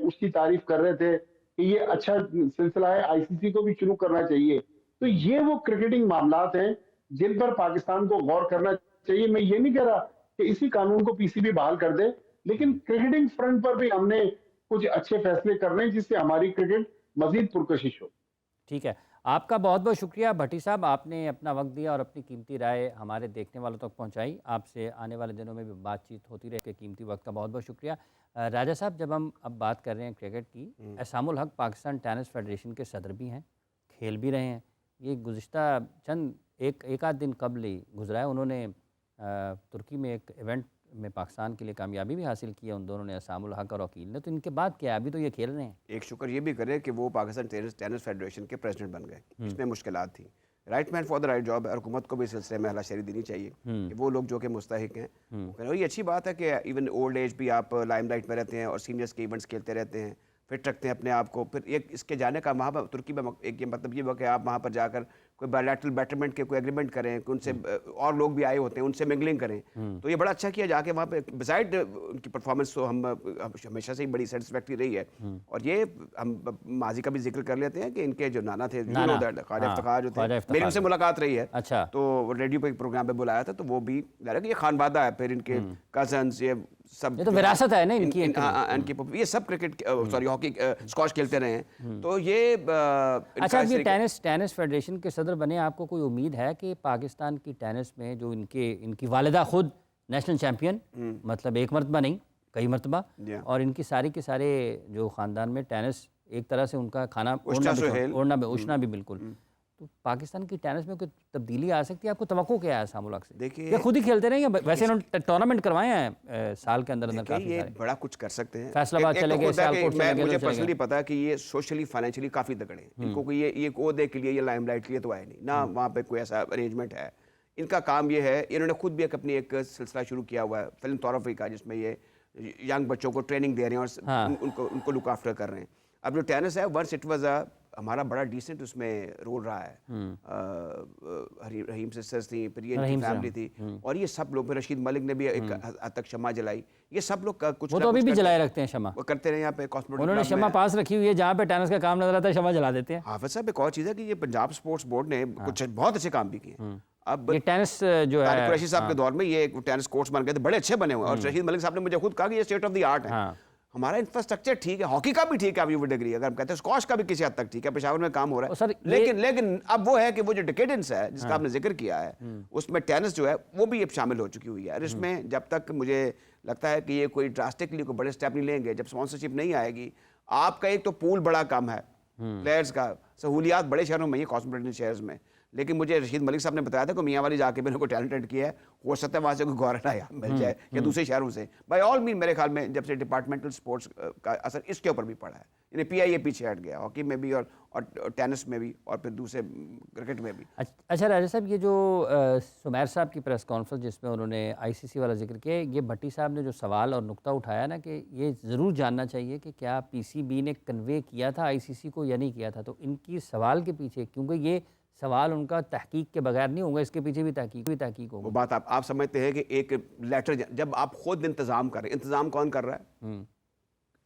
उसकी तारीफ कर रहे थे कि ये अच्छा सिलसिला है, आईसीसी को भी शुरू करना चाहिए। तो ये वो क्रिकेटिंग मामलात हैं जिन पर पाकिस्तान को गौर करना चाहिए। मैं ये नहीं कह रहा कि इसी कानून को पीसीबी बहाल कर दे, लेकिन क्रिकेटिंग फ्रंट पर भी हमने कुछ अच्छे फैसले करने जिससे हमारी क्रिकेट मजीद पुरकशिश हो। ठीक है, आपका बहुत बहुत शुक्रिया भट्टी साहब, आपने अपना वक्त दिया और अपनी कीमती राय हमारे देखने वालों तक पहुंचाई। आपसे आने वाले दिनों में भी बातचीत होती रहे। कीमती वक्त का बहुत बहुत शुक्रिया। राजा साहब, जब हम अब बात कर रहे हैं क्रिकेट की, एहसामुल हक पाकिस्तान टेनिस फेडरेशन के सदर भी हैं, खेल भी रहे हैं। ये गुज़िश्ता चंद एक आध दिन कबल ही गुजरा है, उन्होंने तुर्की में एक इवेंट में पाकिस्तान के लिए कामयाबी भी हासिल की है उन दोनों ने, एहसामुल हक और वकील ने। तो इनके बाद क्या, अभी तो ये खेल रहे हैं। एक शुक्र ये भी करें कि वो पाकिस्तान टेनिस फेडरेशन के प्रेसिडेंट बन गए। इसमें मुश्किलात थी, right man for the right job है। हुकूमत को भी इस सिलसिले में हलाशेरी देनी चाहिए कि वो लोग जो कि मुस्तहिक हैं वो करें। और ये अच्छी बात है कि इवन ओल्ड एज भी आप लाइमलाइट में रहते हैं और सीनियर्स के इवेंट्स खेलते रहते हैं, फिट रखते हैं अपने आप को। फिर एक इसके जाने का वहाँ पर तुर्की में एक ये मतलब ये हुआ कि आप वहाँ पर जाकर कोई बायलैटरल बेटरमेंट के कोई एग्रीमेंट करें, कि उनसे और लोग भी आए होते हैं, उनसे मिंगलिंग करें। तो ये बड़ा अच्छा किया जाके वहाँ पे। बिसाइड उनकी परफॉर्मेंस तो हम हमेशा से ही बड़ी सेटिस्फैक्टरी रही है। और ये हम माजी का भी जिक्र कर लेते हैं कि इनके जो नाना थे ख्वाजा इफ्तिखार जो थे, मेरी उनसे मुलाकात रही है। अच्छा। तो रेडियो पे एक प्रोग्राम पे बुलाया था, तो वो भी ये खानवादा है, फिर इनके कजन्स, ये सब, ये तो विरासत है ना इनकी। इनकी ये सब क्रिकेट सॉरी हॉकी स्क्वॉश खेलते रहे हैं। तो ये अच्छा, ये टेनिस फेडरेशन के सदर बने, आपको कोई उम्मीद है कि पाकिस्तान की टेनिस में जो इनकी वालिदा खुद नेशनल चैंपियन, मतलब एक मरतबा नहीं कई मरतबा, और इनकी सारी के सारे जो ख़ानदान में टेनिस एक तरह से उनका खाना उड़ना भी बिल्कुल, तो पाकिस्तान की टेनिस में कोई तब्दीली आ सकती है? आपको तवक्को क्या है एहसामुल हक से? देखिए, ये खुद ही खेलते रहे, वैसे इन्होंने टूर्नामेंट करवाए हैं साल के अंदर काफी ये सारे। बड़ा कुछ कर सकते हैं। फैसलाबाद चले गए, सियालकोट चले गए, मुझे पर्सनली पता है कि ये सोशली फाइनेंशियली काफ़ी तगड़े हैं। इनको कोई ये ओहदे के लिए या लाइमलाइट के लिए तो आए नहीं ना, वहाँ पे कोई ऐसा अरेंजमेंट है। इनका काम ये है, इन्होंने खुद भी अपनी एक सिलसिला शुरू किया हुआ है फिलंथ्रोपी का, जिसमें ये यंग बच्चों को ट्रेनिंग दे रहे हैं और उनको लुक आफ्टर कर रहे हैं। अब जो टेनिस है, वंस इट वाज हमारा बड़ा डिसेंट उसमें रोल रहा है। रहीम सिस्टर्स थी, फिर ये इनकी फैमिली थी, और ये सब लोग, फिर रशीद मलिक ने भी एक हद तक शम्मा जलाई। ये सब लोग का कुछ, वो तो अभी भी जलाए रखते हैं शम्मा, वो करते रहे। यहाँ पे कॉस्मेटिक उन्होंने शम्मा पास रखी हुई है, जहाँ पे टेनिस का काम नजर आता है शम्मा जला देते हैं। हाफिज साहब, एक और चीज़ है कि ये पंजाब स्पोर्ट्स बोर्ड ने कुछ बहुत अच्छे काम भी किए। अब ये टेनिस जो है कुरैशी साहब के दौर में ये टेनिस कोर्ट्स बन गए थे, बड़े अच्छे बने हुए। और रशीद मलिक साहब ने मुझे खुद कहा कि ये स्टेट ऑफ द आर्ट है। हमारा इंफ्रास्ट्रक्चर ठीक है, हॉकी का भी ठीक है, अभी वो डिग्री अगर हम कहते हैं, स्क्वॉश का भी किसी हद तक ठीक है, पेशावर में काम हो रहा है। लेकिन अब वो है कि वो जो डिकेडेंस है जिसका आपने जिक्र किया है, उसमें टेनिस जो है वो भी अब शामिल हो चुकी हुई है। और इसमें जब तक मुझे लगता है कि ये कोई ड्रास्टिकली कोई बड़े स्टेप नहीं लेंगे, जब स्पॉन्सरशिप नहीं आएगी, आपका एक तो पूल बड़ा कम है प्लेयर्स का, सहूलियात बड़े शहरों में, ये कॉस्मोपॉलिटन शहर्स में। लेकिन मुझे रशीद मलिक साहब ने बताया था कि मियाँ वाली जाके मैंने कोई टैलेंटेड किया है, हो सकता है वहाँ से कोई गौरव आया मिल जाए या दूसरे शहरों से। बाय ऑल मीन मेरे ख्याल में जब से डिपार्टमेंटल स्पोर्ट्स का असर इसके ऊपर भी पड़ा है, यानी पीआईए पीछे हट गया, हॉकी में भी और टेनिस में भी, और फिर दूसरे क्रिकेट में भी। अच्छा राजा साहब, ये जो सुमैर साहब की प्रेस कॉन्फ्रेंस जिसमें उन्होंने आईसीसी वाला जिक्र किया, ये भट्टी साहब ने जो सवाल और नुक्ता उठाया ना कि ये ज़रूर जानना चाहिए कि क्या पीसीबी ने कन्वे किया था आईसीसी को या नहीं किया था, तो इनकी सवाल के पीछे, क्योंकि ये सवाल उनका तहकीक के बगैर नहीं होगा, इसके पीछे भी तहकीक होगा। वो बात आप समझते हैं कि एक लेटर जब आप खुद इंतजाम कर रहे हैं, इंतजाम कौन कर रहा है?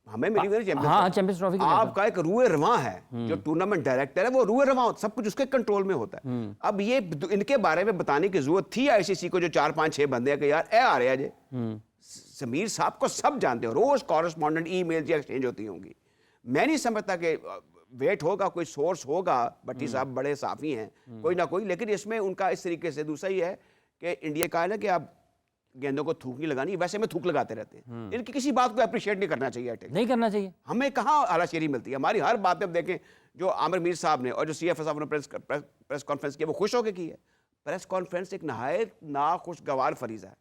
हमें मिली हुई चैंपियंस ट्रॉफी आपका एक रूए रवां है, जो टूर्नामेंट डायरेक्टर है वो रूए रवां, सब कुछ उसके कंट्रोल में होता है। अब ये इनके बारे में बताने की जरूरत थी आईसीसी को, जो 4-5-6 बंदे हैं कि यार ए आ रहे हैं जे समीर साहब को सब जानते हो, रोज कॉरेस्पॉन्डेंट ईमेल की एक्सचेंज होती होंगी। मैं नहीं समझता कि वेट होगा, कोई सोर्स होगा, भट्टी साहब बड़े साफी हैं, कोई ना कोई। लेकिन इसमें उनका इस तरीके से दूसरा ही है कि इंडिया का है ना कि आप गेंदों को थूक नहीं लगानी, वैसे में थूक लगाते रहते हैं। इनकी किसी बात को अप्रिशिएट नहीं करना चाहिए। नहीं करना चाहिए। हमें कहाँ आलाशेरी मिलती है, हमारी हर बात में। अब देखें जो आमिर मीर साहब ने और जो CFO साहब ने प्रेस कॉन्फ्रेंस की, वो खुश होकर की है। प्रेस कॉन्फ्रेंस एक नहायत नाखुशगवार फरीजा है,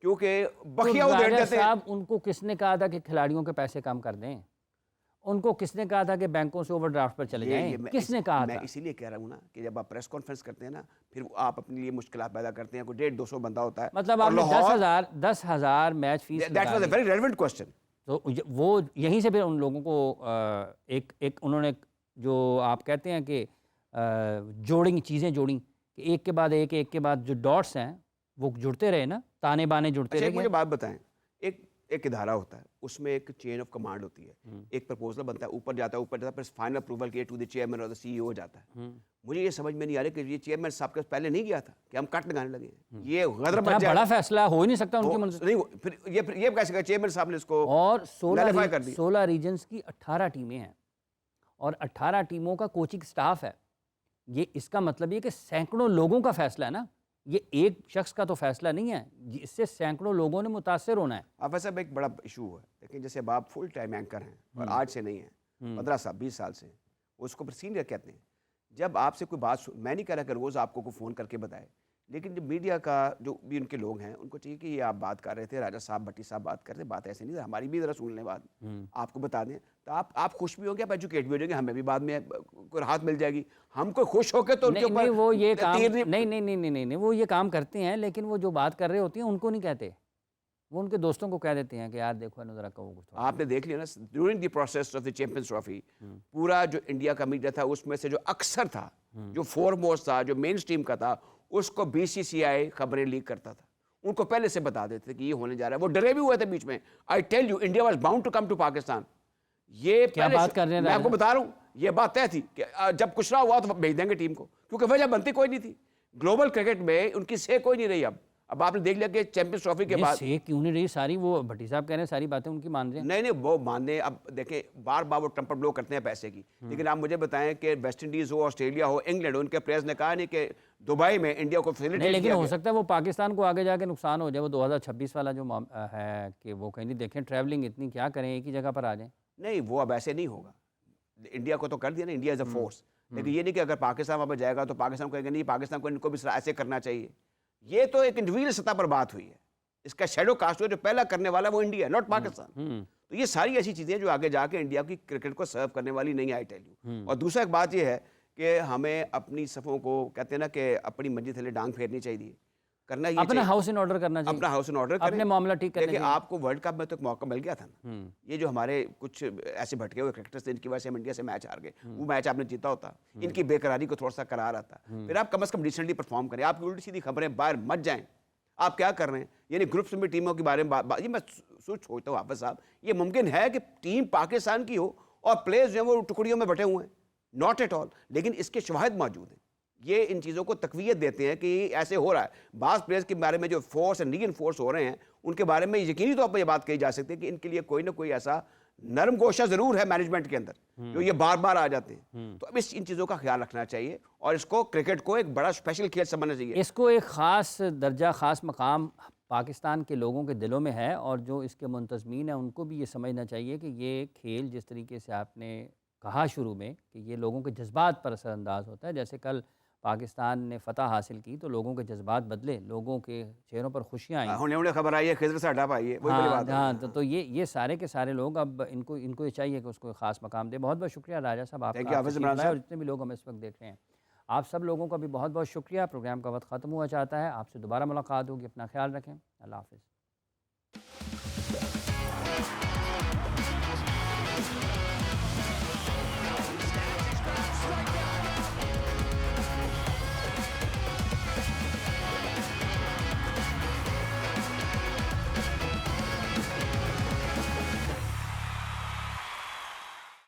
क्योंकि बखिया उधेड़ राजा देते हैं। साहब, उनको किसने कहा था कि खिलाड़ियों के पैसे कम कर दें? उनको किसने कहा था कि बैंकों से ओवरड्राफ्ट पर चले जाएं? किसने कहा मैं था? इसीलिए कह रहा हूँ ना कि जब आप प्रेस कॉन्फ्रेंस करते हैं ना, फिर आप अपने लिए मुश्किलात पैदा करते हैं। कोई 150-200 बंदा होता है, मतलब और आपने Lahore 10,000 match fees that was a very relevant question. तो वो यहीं से फिर उन लोगों को एक उन्होंने जो आप कहते हैं कि चीज़ें जोड़ी कि एक के बाद एक के बाद जो डॉट्स हैं वो जुड़ते रहे ना, ताने बाने जुड़ते अच्छा, रहे। एक मुझे बात बताएं, एक इदारा होता है, उसमें एक चेन ऑफ कमांड होती है। एक प्रपोजल बनता है, ऊपर जाता है, फिर फाइनल अप्रूवल के टू द चेयरमैन और द CEO जाता है। मुझे ये समझ में नहीं आ रहा कि ये चेयरमैन साहब के पहले नहीं गया था कि हम कट लगाने लगे हैं। ये गदर इतना मच जाए बड़ा फैसला हो ही नहीं सकता उनकी मंजूरी। नहीं, फिर ये कैसे कहा चेयरमैन साहब ने इसको और nullify कर दिया। 16 रीजन्स की 18 टीमें हैं और 18 टीमों का कोचिंग स्टाफ है। ये इसका मतलब ये कि सैकड़ों लोगों का फैसला है ना, ये एक शख्स का तो फैसला नहीं है, इससे सैकड़ों लोगों ने मुतासर होना है। अब वैसे एक बड़ा इशू है, लेकिन जैसे अब आप फुल टाइम एंकर हैं और आज से नहीं है, 15 साल 20 साल से, उसको फिर सीनियर कहते हैं। जब आपसे कोई बात, मैं नहीं कह रहा कि रोज़ आपको कोई फ़ोन करके बताए, लेकिन जो मीडिया का जो भी उनके लोग हैं, उनको चाहिए कि ये आप बात कर रहे थे, राजा साहब, भट्टी साहब बात कर रहे थे, बात ऐसे नहीं, हमारी भी ज़रा सुन लें बात, आपको बता दें, तो आप खुश भी होंगे, आप एजुकेट भी हो जाएंगे, हमें भी बाद में कोई राहत मिल जाएगी। हम कोई खुश होकर तो उनके ऊपर वो ये काम तीर नहीं, वो ये काम करते हैं, लेकिन वो जो बात कर रहे होते हैं उनको नहीं कहते, वो उनके दोस्तों को कह देते हैं कि यार देखो ज़रा कहो कुछ। आपने देख लिया ना during the process of the champions trophy, पूरा जो इंडिया का मीडिया था उसमें से जो अक्सर था, जो फोरमोस्ट था, जो मेन स्ट्रीम का था, उसको BCCI खबरें लीक करता था। उनको पहले से बता देते थे कि ये होने जा रहा है। वो डरे भी हुए थे बीच में। I tell you, India was bound to come to Pakistan. ये क्या बात कर रहे हैं? मैं आपको बता रहा हूँ, ये बात तय थी कि जब कुछ ना हुआ तो भेज देंगे टीम को, क्योंकि वजह बनती कोई नहीं थी। ग्लोबल क्रिकेट में उनकी से कोई नहीं रही। अब आपने देख लिया कि चैंपियंस ट्रॉफी के बाद से क्यों नहीं रही सारी, वो भट्टी साहब कह रहे हैं सारी बातें उनकी मान रहे हैं। नहीं, वो मानने, अब देखें बार बार वो ट्रम्पट ब्लो करते हैं पैसे की, लेकिन आप मुझे बताएं कि वेस्ट इंडीज़ हो, ऑस्ट्रेलिया हो, इंग्लैंड हो, उनके प्लेयर्स ने कहा नहीं कि दुबई में इंडिया को नहीं, फैसिलिटेट लेकिन हो सकता है वो पाकिस्तान को आगे जाके नुकसान हो जाए। वो 2026 वाला जो है कि वो कहीं नहीं, देखें ट्रैवलिंग इतनी क्या करें, एक ही जगह पर आ जाएं। नहीं, वो अब ऐसे नहीं होगा। इंडिया को तो कर दिया ना, इंडिया एज अ फोर्स, लेकिन ये नहीं कि अगर पाकिस्तान वहाँ पर जाएगा तो पाकिस्तान को कहेंगे नहीं, पाकिस्तान को इनको भी ऐसे करना चाहिए। ये तो एक इंडिविजुअल सतह पर बात हुई है, इसका शेडो कास्ट हुआ, जो पहला करने वाला वो इंडिया, नॉट पाकिस्तान। तो ये सारी ऐसी चीज़ें जो आगे जाके इंडिया की क्रिकेट को सर्व करने वाली नहीं, आई टेल यू। और दूसरा एक बात ये है कि हमें अपनी सफ़ों को, कहते हैं ना कि अपनी मंजिल थले डांग फेरनी चाहिए, करना ये अपना हाउस इन ऑर्डर करना चाहिए, अपना हाउस इन ऑर्डर अपने मामला ठीक करने देखिए, चाहिए। आपको वर्ल्ड कप में तो एक मौका मिल गया था ना। ये जो हमारे कुछ ऐसे भटके हुए क्रिकेटर्स थे, इनकी वजह से हम इंडिया से मैच हार गए, वो मैच आपने जीता होता, इनकी बेकरारी को थोड़ा सा करार आता, फिर आप कम से कम डिसेंटली परफॉर्म करें। आपकी उल्टी सीधी खबरें बाहर मत जाएं। आप क्या कर रहे हैं, यानी ग्रुप्स में टीमों के बारे में ये मैं सोचता हूँ वापस साहब, ये मुमकिन है कि टीम पाकिस्तान की हो और प्लेयर्स जो हैं वो टुकड़ियों में बटे हुए हैं? Not at all. लेकिन इसके शवाहिद मौजूद हैं, ये इन चीज़ों को तकवीयत देते हैं कि ऐसे हो रहा है। बास प्लेयर्स के बारे में जो फोर्स एंड री फोर्स हो रहे हैं, उनके बारे में यकीनी तौर पर यह बात कही जा सकती है कि इनके लिए कोई ना कोई ऐसा नरम गोशा जरूर है मैनेजमेंट के अंदर, जो ये बार बार आ जाते हैं। तो अब इन चीज़ों का ख्याल रखना चाहिए और इसको क्रिकेट को एक बड़ा स्पेशल खेल समझना चाहिए। इसको एक ख़ास दर्जा, ख़ास मकाम पाकिस्तान के लोगों के दिलों में है, और जो इसके मुंतज़मीन हैं उनको भी ये समझना चाहिए कि ये खेल, जिस तरीके से आपने कहा शुरू में कि ये लोगों के जज्बात पर असरअंदाज होता है। जैसे कल पाकिस्तान ने फतह हासिल की तो लोगों के जज्बात बदले, लोगों के चेहरों पर खुशियाँ आई। होने खबर आई है, खिजर से हटा पाई है, वही बड़ी बात है। हाँ, तो ये सारे के सारे लोग अब इनको ये चाहिए कि उसको ख़ास मकाम दे। बहुत बहुत शुक्रिया राजा साहब आपका, और जितने भी लोग हमें इस वक्त देख रहे हैं, आप सब लोगों का भी बहुत बहुत शुक्रिया। प्रोग्राम का वक्त ख़त्म हुआ चाहता है, आपसे दोबारा मुलाकात होगी, अपना ख्याल रखें, अल्लाह हाफ़िज़।